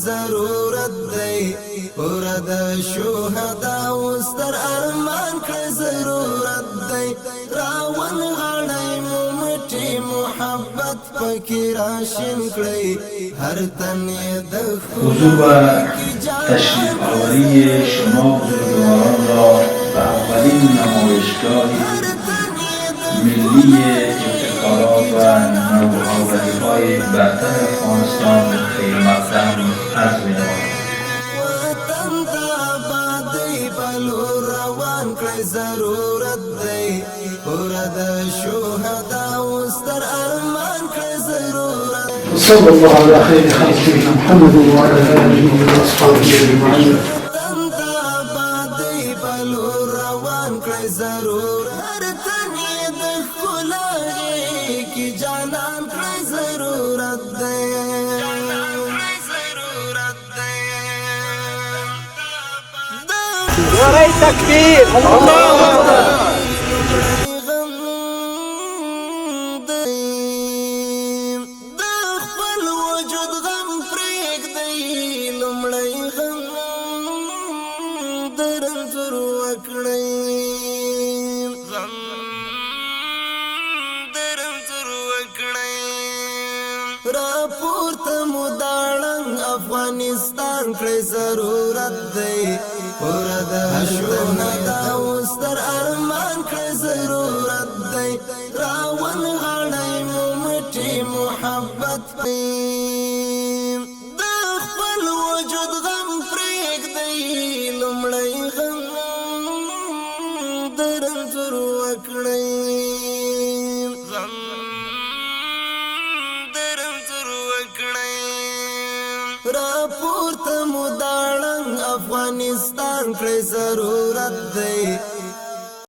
ضرورت دی ورد شهدا وستر ارمان کړی ضرورت دی راون غړی مو مټي محبت پکې راشن کړی هر تن د حضور تشریف آوری شما بزرگواران را به اولین نمایشگاه ملی ابتکارات و نوآوری‌های برتر افغانستان خیر مقدم عرض می‌نمایم. وطن ته آبادۍ بلو روان کړی ضرورت دی ورد شهدا وستر ارمان کړی ضرورت صلى الله على خير خلقه محمد وعلى آله وأصحابه أجمعين. وطن ته آبادۍ بلو روان کړی ضرورت هر تن یې د ښکلا کې جانان کړی ضرورت دی نعره تکبیر الله اکبر د خپل وجود غم پرېږدئ لومړی غم درنځور وکړئ راپورته مو داړنګ افغانستان کړی ضرورت دی ورد شهدا وستر ارمان کړی ضرورت دی راون غړی مو مټي محبت د خپل وجود غم پرېږدئ لومړی غم درنځور وکړئ راپورته مو داړنګ افغانستان کړی ضرورت دی